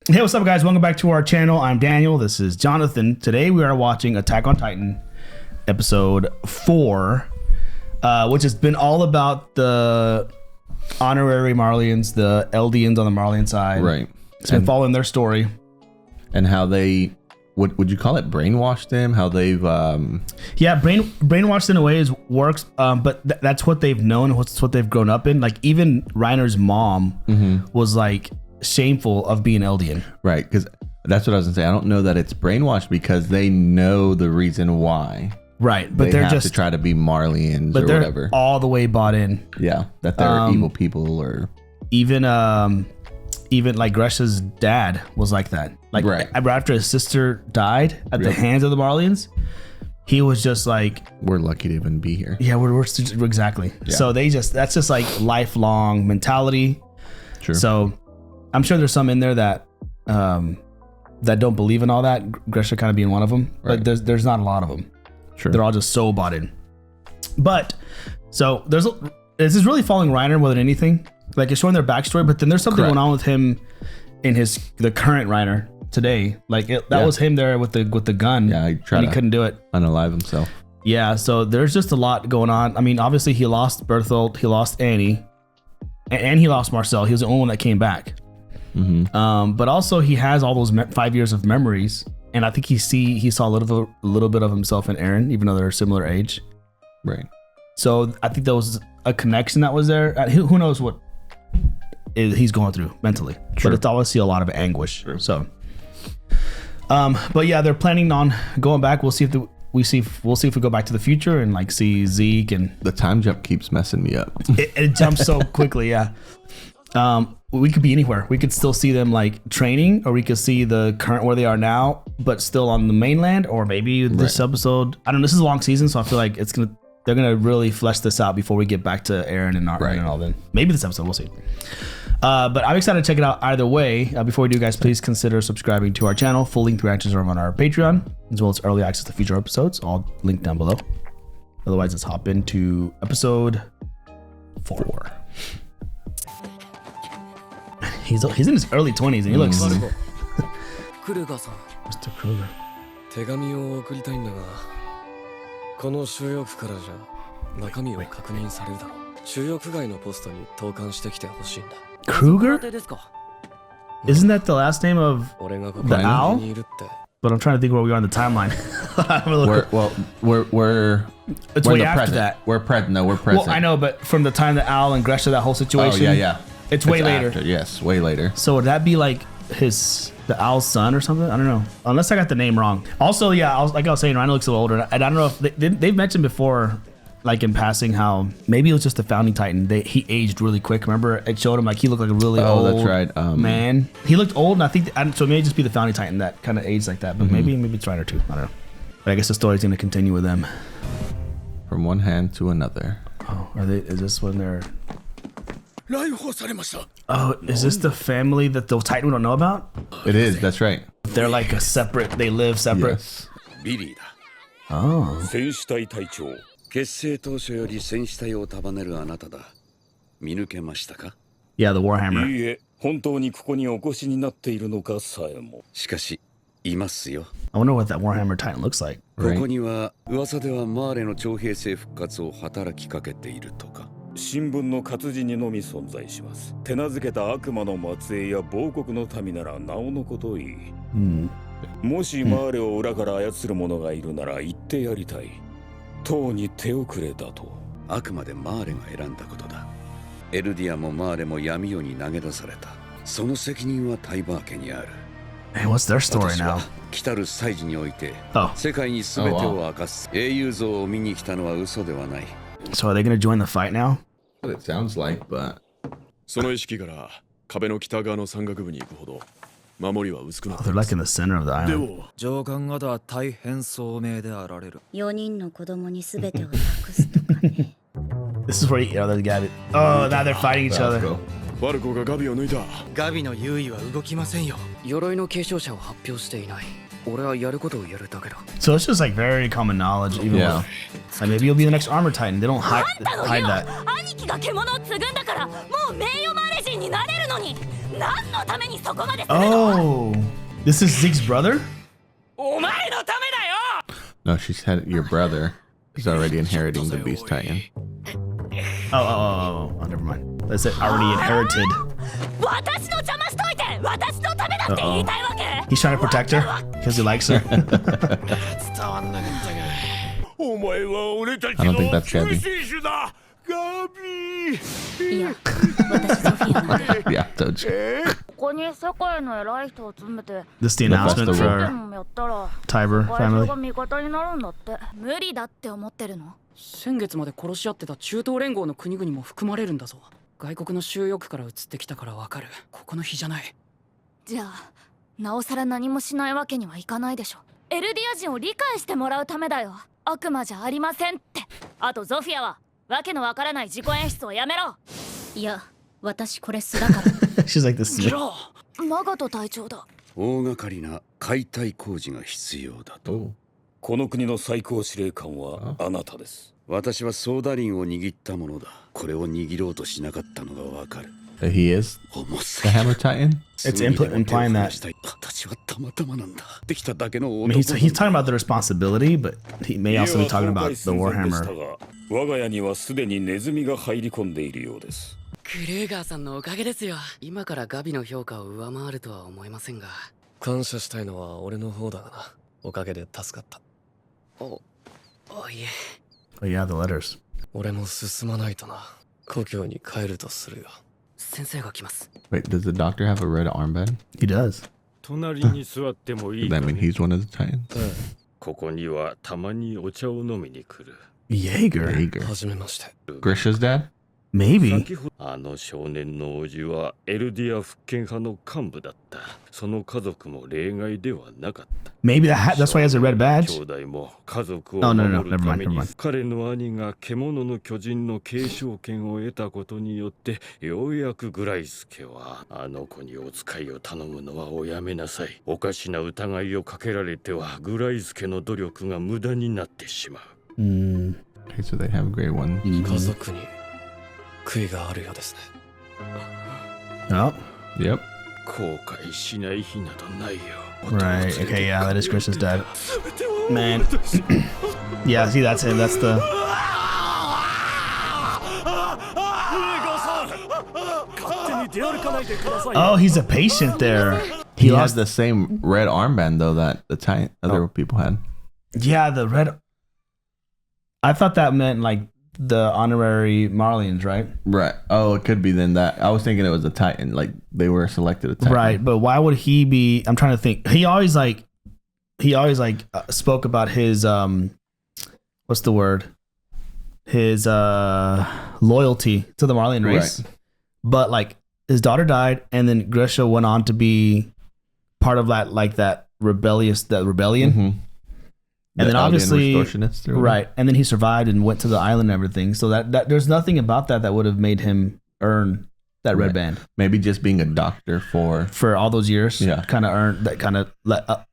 Hey, what's up, guys? Welcome back to our channel. I'm Daniel. This is Jonathan. Today we are watching Attack on Titan episode 4, which has been all about the honorary Marlians, the Eldians on the Marlian side. Right. It's been following their story. And how they, would you call it, brainwashed them? How they've... Yeah, brainwashed in a way works, but that's what they've known. It's what they've grown up in. Like, even Reiner's mom was like shameful of being Eldian. Right, because that's what I was gonna say. I don't know that it's brainwashed because they know the reason why. Right, but they're have just to try to be Marlians or whatever. All the way bought in. Yeah, that they're evil people, or even like Gresha's dad was like that. Like after his sister died at the hands of the Marlians, he was just like, "We're lucky to even be here." Yeah, we're exactly. Yeah. So that's just like lifelong mentality. True. So I'm sure there's some in there that that don't believe in all that. Gresha kind of being one of them, but there's not a lot of them. Sure. They're all just so bought in. But so this is really following Reiner more than anything. Like, it's showing their backstory, but then there's something going on with him in the current Reiner today. Like that was him there with the gun. Yeah, he couldn't do it. Unalive himself. Yeah, so there's just a lot going on. I mean, obviously he lost Berthold, he lost Annie, and he lost Marcel. He was the only one that came back. But also he has all those 5 years of memories, and I think he saw a little bit of himself in Eren, even though they're a similar age. Right. So I think there was a connection that was there. Who knows what he's going through mentally, but it's obviously a lot of anguish. True. So, but yeah, they're planning on going back. We'll see if we go back to the future and like see Zeke, and the time jump keeps messing me up. It jumps so quickly. Yeah. We could be anywhere. We could still see them like training, or we could see the current where they are now, but still on the mainland, or maybe this episode. I don't know. This is a long season, so I feel like they're gonna really flesh this out before we get back to Eren and Arden and all that. Maybe this episode, we'll see. But I'm excited to check it out either way. Before we do, guys, please consider subscribing to our channel. Full link reactions are on our Patreon, as well as early access to future episodes, all linked down below. Otherwise, let's hop into episode 4. He's in his early 20s and he looks Mr. Kruger. 手紙を送りたいんだが、この収容区からじゃ中身を確認されるだろう。収容区外のポストに投函してきてほしいんだ。Kruger? Isn't that the last name of the owl? But I'm trying to think where we are in the timeline. It's way after that. We're present. Well, I know, but from the time the owl and Gresha, that whole situation. Oh, yeah. It's way later. After, yes, way later. So would that be like the owl's son or something? I don't know. Unless I got the name wrong. Also, yeah, like I was saying, Reiner looks a little older. And I don't know if they've mentioned before, like in passing, how maybe it was just the founding Titan. He aged really quick. Remember, it showed him like he looked like a really old that's right. Man. He looked old, and I think so. It may just be the founding Titan that kind of aged like that. But maybe it's Reiner too. I don't know. But I guess the story's gonna continue with them. From one hand to another. Oh, is this when they're? Oh, is this the family that the Titan we don't know about? It is, that's right. They're like they live separate. Yes. Oh. 戦士隊隊長、結成当初より戦士隊を束ねるあなただ。見抜けましたか? Yeah, the Warhammer. いいえ、本当にここにお越しになっているのかさえも。しかし、いますよ。I wonder what that Warhammer Titan looks like. ここには噂ではマーレの徴兵制復活を働きかけているとか。新聞の活字にのみ存在します。手なずけた悪魔の末裔や亡国の民ならなおのこといい。もしマーレを裏から操る者がいるなら言ってやりたい。党に手遅れだと。あくまでマーレが選んだことだ。エルディアもマーレも闇夜に投げ出された。その責任はタイバー家にある。Hey, what's their story now? 来たる祭事において、世界に全てを明かす英雄像を見に来たのは嘘ではない。So are they gonna join the fight now? What it sounds like, but その意識から壁の北側の山岳部に行くほど守りは薄くなってい They're ま like す。 in the center of the island. 上官方は大変聡明であられる。4人の子供に全てを託すとかね。This is where they got it. Oh, now they're fighting each other. ファルコがガビを抜いた。ガビの優位は動きませんよ。鎧の継承者を発表していない。俺はやることをやるだけだ。 So it's just like very common knowledge, even Yeah. with, like maybe you'll be the next armor titan. They don't hide that. 兄貴が獣を継ぐんだから、もう名誉マーレ人になれるのに。Oh, this is Zeke's brother? No, she said your brother is already inheriting the Beast Titan. Oh, never mind. They said already inherited. He's trying to protect her because he likes her. I don't think that's Gabby. Yeah, told you. This is the announcement for Tybur family. 先月まで殺し合ってた中東連合の国々も含まれるんだぞ。外国の収容区から移ってきたからわかる。ここの日じゃない。じゃあ、なおさら何もしないわけにはいかないでしょ。エルディア人を理解してもらうためだよ。悪魔じゃありませんって。あとゾフィアはわけのわからない自己演出をやめろ。いや、私これ素だから。She's like this. マガト隊長だ。大掛かりな解体工事が必要だと。この国の最高司令官はあなたです。私はソーダリンを握ったものだ。これを握ろうとしなかったのがわかる。He is the Hammer Titan? It's implying that. He's talking about the responsibility, but he may also be talking about the Warhammer. 我が家にはすでにネズミが入り込んでいるようです。クレーガーさんのおかげですよ。今からガビの評価を上回るとは思いませんが。感謝したいのは俺の方だがな。おかげで助かった。いえ。Oh yeah, the letters. 俺も進まないとな。故郷に帰るとするよ。先生が来ます。 Wait, does the doctor have a red armband? He does. 隣に座ってもいい Does that mean he's one of the Titans? ここにはたまにお茶を飲みに来る。Jaeger. はじめまして。Grisha's dad? Maybe. あの少年の叔父はエルディア復権派の幹部だった。その家族も例外ではなかった。Maybe that's why he has a red badge. 兄弟も家族を守るために Never mind. 彼の兄が獣の巨人の継承権を得たことによってようやくグライス家はあの子にお使いを頼むのはおやめなさい。おかしな疑いをかけられてはグライス家の努力が無駄になってしまう。Okay, so they have gray ones. 家族に悔いがあるようですね。Oh. Yep. 後悔しない日などないよ。 Right. Okay, yeah, that is Grisha's dad. Man. Yeah, see, that's him. That's the... Oh, he's a patient there. He has the same red armband, though, that the other people had. Yeah, the red... I thought that meant, like, the honorary Marlians, right? Right. Oh, it could be then that. I was thinking it was a Titan. Like, they were selected a Titan. Right, but why would he be... I'm trying to think. He always spoke about his... what's the word? His loyalty to the Marlian race. Right. But, like, his daughter died, and then Grisha went on to be part of that, like, that rebellion. Mm-hmm. And then obviously, right, and then he survived and went to the island and everything. So that there's nothing about that would have made him earn that red band. Maybe just being a doctor for all those years, kind of earned that, kind of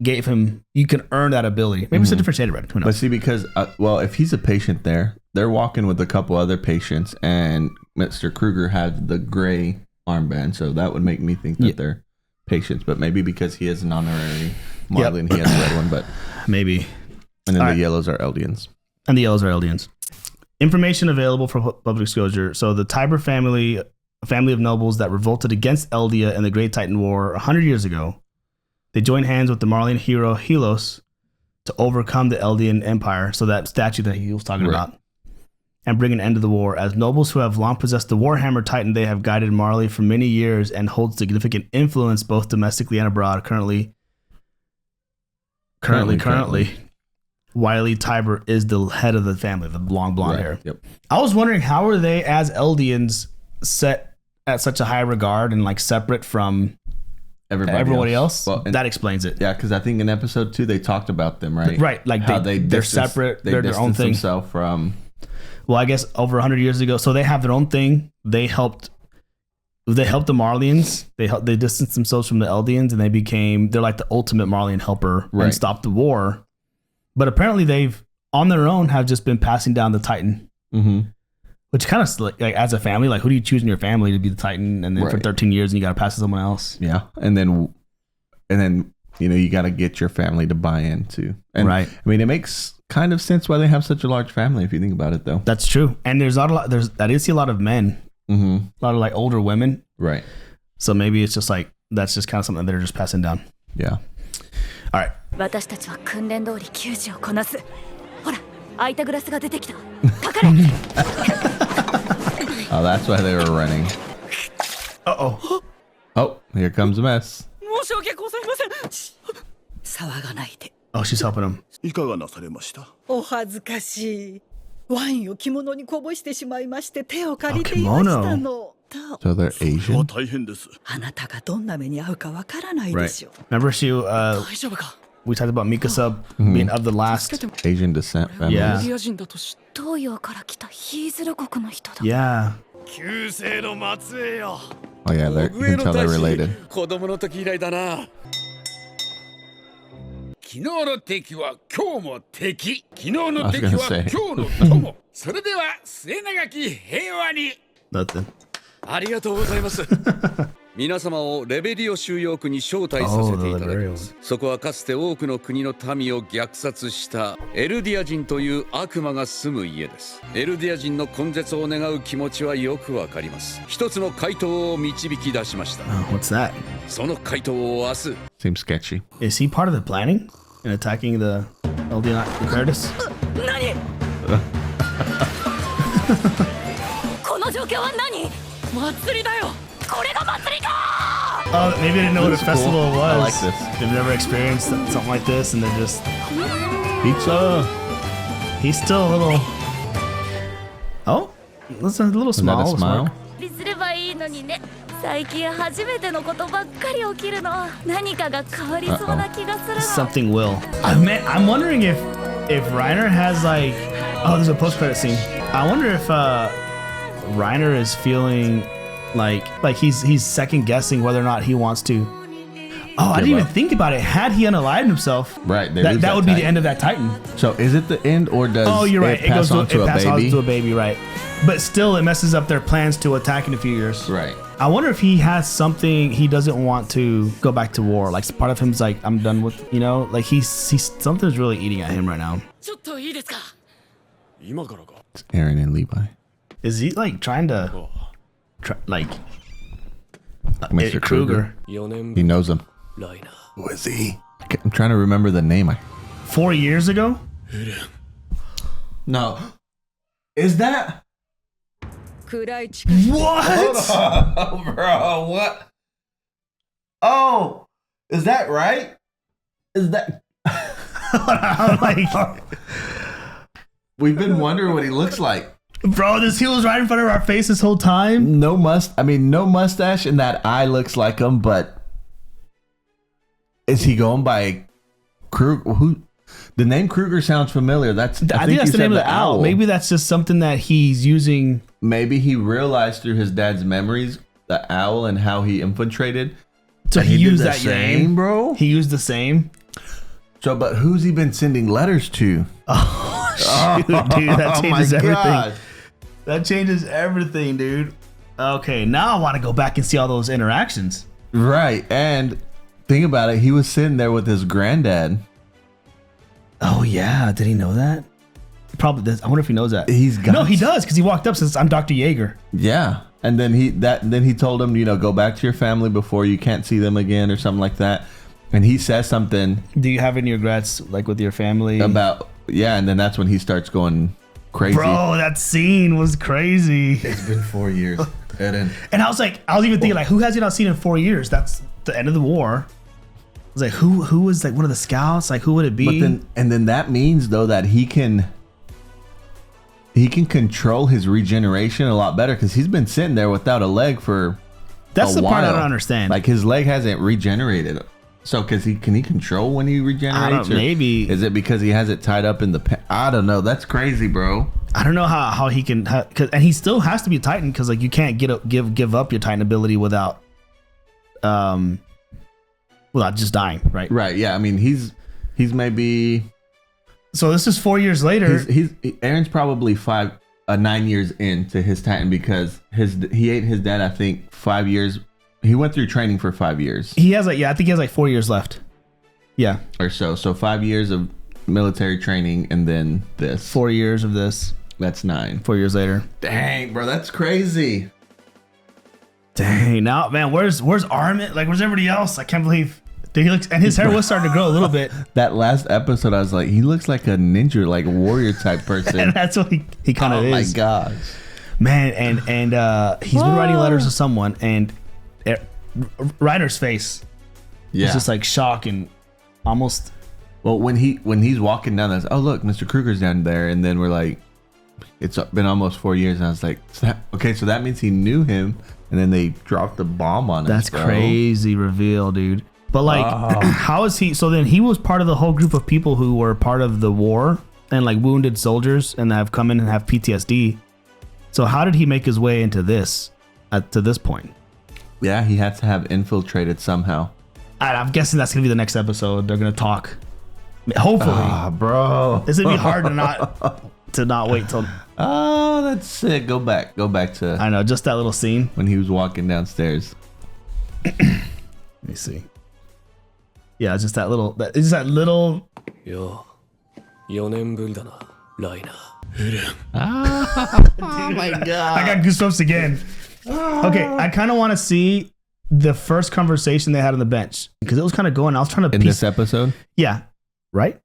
gave him. You can earn that ability. Maybe it's a different shade of red. Who knows? But see, because if he's a patient there, they're walking with a couple other patients, and Mr. Kruger had the gray armband, so that would make me think that they're patients. But maybe because he is an honorary Marlin, he has the red one. But maybe. And then the yellows are Eldians. Information available for public disclosure. So the Tybur family, a family of nobles that revolted against Eldia in the Great Titan War 100 years ago. They joined hands with the Marlian hero Helos to overcome the Eldian Empire, so that statue that he was talking about, and bring an end to the war. As nobles who have long possessed the Warhammer Titan, they have guided Marley for many years and hold significant influence both domestically and abroad. Currently. Wily Tybur is the head of the family, the long blonde hair. Yep. I was wondering, how are they as Eldians set at such a high regard and like separate from everybody else? Well, that explains it. Yeah, because I think in episode 2 they talked about them, right? Right, like they're separate. They're their own thing. Themselves from. Well, I guess over 100 years ago, so they have their own thing. They helped the Marlians. They distanced themselves from the Eldians, and they're like the ultimate Marlian helper and stopped the war. But apparently they've, on their own, have just been passing down the Titan. Mm-hmm. Which kind of like as a family, like who do you choose in your family to be the Titan, and then for 13 years, and you got to pass to someone else? Yeah, and then you got to get your family to buy in too. And right. I mean, it makes kind of sense why they have such a large family if you think about it, though. That's true. And there's not a lot. I did see a lot of men, a lot of like older women. Right. So maybe it's just like that's just kind of something that they're just passing down. Yeah. All right. 私たちは訓練通り救助をこなす。ほら、空いたグラスが出てきた。かかれ。Oh, that's why they were running. Uh-oh. Oh, here comes a mess. 申し訳ございません。騒がないで。Oh, she's helping him. いかがなされました？お恥ずかしい。ワインを着物にこぼしてしまいまして手を借りていましたの。 So they're Asian. 大変です。あなたがどんな目に遭うかわからないでしょう。 Remember we talked about Mika sub being of the last Asian descent family. Yeah. 東洋から来たヒーズル国の人だ。Yeah. 旧姓の末裔よ。 Oh yeah, you can tell they're related. 子供の時以来だな。昨日の敵は今日も敵。昨日の敵 I は was gonna say. 今日の友。それでは末永き平和に。 Nothing. ありがとうございます。皆様をレベリオ収容区に招待させていただきます。そこはかつて多くの国の民を虐殺したエルディア人という悪魔が住む家です。エルディア人の根絶を願う気持ちはよくわかります。一つの回答を導き出しました。What's that? その回答を明日。 Seems sketchy. Is he part of the planning in attacking the LD Paradis? 何？この状況は何？祭りだよ。これが祭りか。Oh, maybe they didn't know what a This is festival cool. I was. like this. They've never experienced something like this, and they're just Pizza. he's still a little. Oh, that's a little Is that smile. a smile? すればいいのにね。最近初めてのことばっかり起きるの。何かが変わりそうな気がするの。 Something will. I'm wondering if Reiner has like. Oh, there's a post-credit scene. I wonder if Reiner is feeling like he's second guessing whether or not he wants to. Oh, I didn't even think about it. Had he unalived himself, Right, they that lose that would be the Titan. end of that Titan. So is it the end or does Oh, you're right. it pass on to a baby? To a baby, right? But still, it messes up their plans to attack in a few years. Right. I wonder if he has something he doesn't want to go back to war. Like part of him's like, I'm done with, like he's something's really eating at him right now. ちょっといいですか。今からか。 It's Aaron and Levi. Is he like trying to, Mr. Kruger. 4年 He knows him. ライナー。 Who is he? I'm trying to remember the name. 4 years ago? No. Is that? 暗い近く What? Oh, bro, what? Oh, is that right? Is that? I'm like, We've been wondering what he looks like. bro, he was right in front of our face this whole time. No mustache, and that eye looks like him. But is he going by Kruger? Who? The name Kruger sounds familiar. I think that's you the name said of the owl. Maybe that's just something that he's using. Maybe he realized through his dad's memories the owl and how he infiltrated. So and he did used the that same, name, bro. He used the same. So, but who's he been sending letters to? Oh, shoot, dude, that changes everything. God. That changes everything, dude. Okay, now I want to go back and see all those interactions. Right, and think about it. He was sitting there with his granddad. Oh yeah, did he know that? Probably does. I wonder if he knows that. He's got no, he does because he walked up and says, "I'm Dr. Yeager." Yeah, and then he told him, go back to your family before you can't see them again or something like that. And he says something. Do you have any regrets, like with your family? About and then that's when he starts going crazy. Bro, that scene was crazy. It's been 4 years, Eden. And I was even thinking, like, who has he not seen in 4 years? That's the end of the war. I was like, who was like one of the scouts? Like, who would it be? But then that means though that he can control his regeneration a lot better because he's been sitting there without a leg for that's a the part I while. don't understand. Like his leg hasn't regenerated. So can he control when he regenerates? I don't, maybe. Is it because he has it tied up in the I don't know. That's crazy, bro. I don't know how he can, and he still has to be a Titan because like you can't give up your Titan ability without just dying, right? Right. Yeah. I mean, he's maybe. So this is 4 years later. Aaron's probably 9 years into his Titan because he ate his dad, I think, 5 years. He went through training for 5 years. He has I think he has 4 years left. Yeah. Or so. So 5 years of military training and then this. 4 years of this. That's 9. 4 years later. Dang, bro, that's crazy. Dang, now, man, where's Armin? Like, where's everybody else? I can't believe. Dude, he looks, and his hair was starting to grow a little bit. That last episode, I was like, he looks like a ninja, like warrior type person. And that's what he kind of is. Oh my gosh. Man, and he's been writing letters to someone, and Reiner's face is just like shock and almost. Well, when he's walking down, that's look, Mr. Kruger's down there, and then we're like, it's been almost 4 years, and I was like, so that means he knew him, and then they dropped the bomb on him. That's crazy reveal, dude. But like, how is he? So then he was part of the whole group of people who were part of the war and like wounded soldiers and have come in and have PTSD. So how did he make his way into this to this point? Yeah, he had to have infiltrated somehow. I'm guessing that's gonna be the next episode. They're gonna talk. Hopefully, bro, this would be hard to not wait till. Oh, that's sick. Go back to. I know, just that little scene when he was walking downstairs. Let me see. Yeah, it's just that little. It's that little. Yo, 4年ぶりだな、ライナー。Oh my god! I got goosebumps again. Okay, I kind of want to see the first conversation they had on the bench because it was kind of going. I was trying to in this episode. Yeah, right.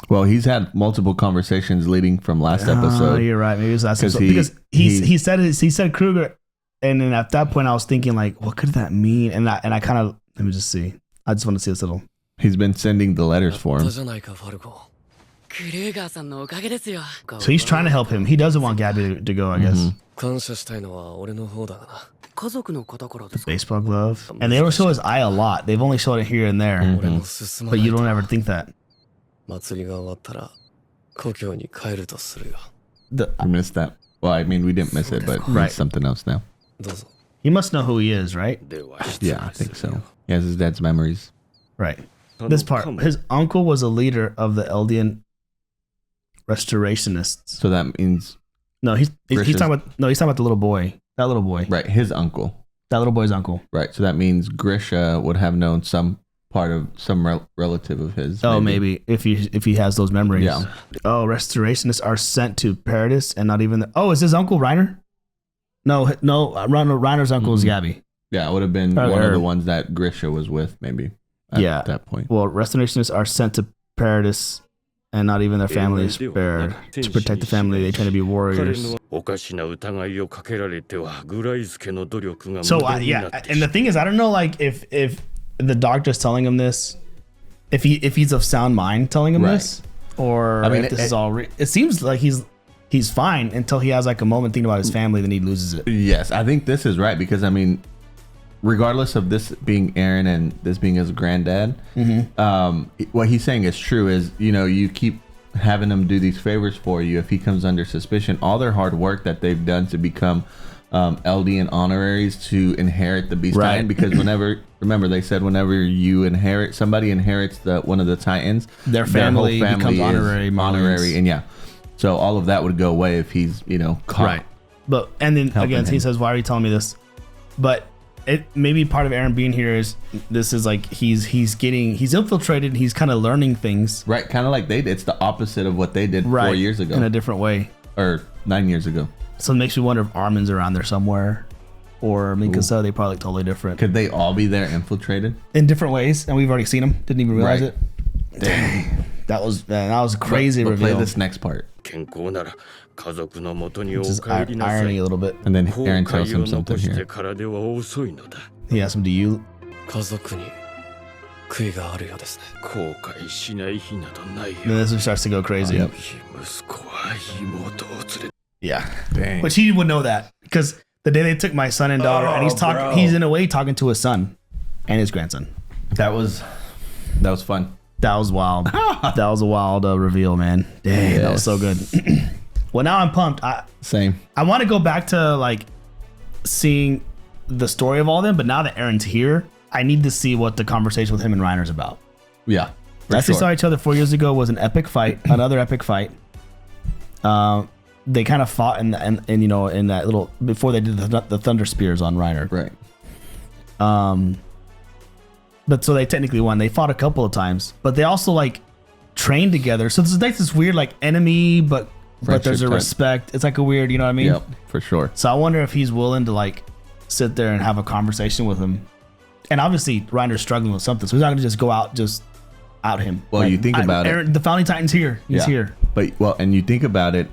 Well, he's had multiple conversations leading from last episode. Oh, you're right. Maybe it was last episode because he said Kruger, and then at that point I was thinking like, what could that mean? And I kind of let me just see. I just want to see this little. He's been sending the letters for him. So he's trying to help him. He doesn't want Gabby to go, I guess. Baseball glove. And they don't show his eye a lot. They've only showed it here and there. But you don't ever think that. I missed that. Well, I mean, we didn't miss it, but it's something else now. He must know who he is, right? Yeah, I think so. He has his dad's memories. Right. This part, his uncle was a leader of the Eldian restorationists. So that means he's talking about the little boy. That little boy. Right, his uncle. That little boy's uncle. Right. So that means Grisha would have known some part of some relative of his. Oh, maybe if he has those memories. Yeah. Oh, restorationists are sent to Paradis and not even is his uncle Reiner? No, Reiner's uncle is Gabby. Yeah, it would have been one of the ones that Grisha was with, maybe. At that point. Well, restorationists are sent to Paradis and not even their family is spared. To protect the family, they tend to be warriors. So, and the thing is, I don't know, like, if the doctor's telling him this, if he's of sound mind telling him this, or if this is all it seems like he's fine until he has like a moment thinking about his family, then he loses it. Yes, I think this is right because, I mean, regardless of this being Aaron and this being his granddad, what he's saying is true. Is you keep having him do these favors for you. If he comes under suspicion, all their hard work that they've done to become Eldian honoraries to inherit the Beast Titan, because remember they said whenever you inherit, somebody inherits one of the Titans, their whole family becomes honorary, and so all of that would go away if he's caught. Right. But and then again, he says, "Why are you telling me this?" But it maybe part of Aaron being here is this is like he's infiltrated and he's kind of learning things. Right, kind of like it's the opposite of what they did 4 years ago. In a different way. Or 9 years ago. So it makes me wonder if Armin's around there somewhere. Or I mean, because they probably look totally different. Could they all be there infiltrated? In different ways, and we've already seen them. Didn't even realize it. Dang. That was a crazy reveal. Play this next part. Just irony a little bit. And then Aaron tells him something here. He asks him, do you... Then this one starts to go crazy. Yep. Yeah. Dang. But he would know that. Because the day they took my son and daughter, and he's in a way talking to his son and his grandson. That was fun. That was wild. That was a wild reveal, man. Dang, yes. That was so good. Well, now I'm pumped. Same. I want to go back to like seeing the story of all of them, but now that Aaron's here, I need to see what the conversation with him and Reiner's about. Yeah. They saw each other 4 years ago was an epic fight, another epic fight. they kind of fought in that little before they did the thunder spears on Reiner. Right. But so they technically won. They fought a couple of times, but they also like trained together. So this like this weird like enemy, but there's a respect. It's like a weird, you know what I mean? Yep, for sure. So I wonder if he's willing to like sit there and have a conversation with him. And obviously Reiner's struggling with something, so he's not gonna just go out him. Well, like, you think about it. The Founding Titan's here. He's here. But and you think about it,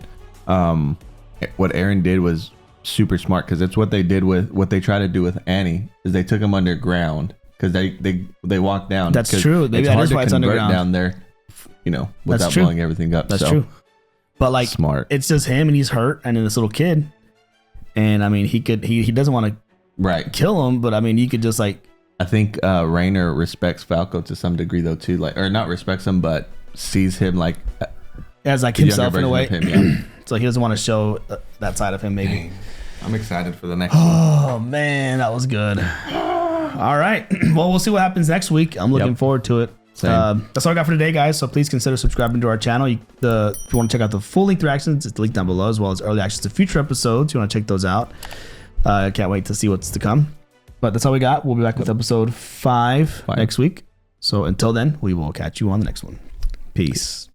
what Eren did was super smart because it's what they did with what they try to do with Annie is they took him underground because they walked down. That's true. Maybe it's hard why to it's convert underground down there, without blowing everything up. That's true. But like, smart. It's just him and he's hurt and then this little kid. And I mean, he doesn't want to kill him, but I mean, he could just like. I think Reiner respects Falco to some degree though too, like or not respects him, but sees him like as like himself in a way. Him, So he doesn't want to show that side of him. Maybe. Dang. I'm excited for the next one. Oh man, that was good. All right, well we'll see what happens next week. I'm looking forward to it. That's all I got for today, guys. So please consider subscribing to our channel. If you want to check out the full length reactions, it's linked down below, as well as early access to future episodes. You want to check those out. I can't wait to see what's to come. But that's all we got. We'll be back with episode 5 next week. So until then, we will catch you on the next one. Peace.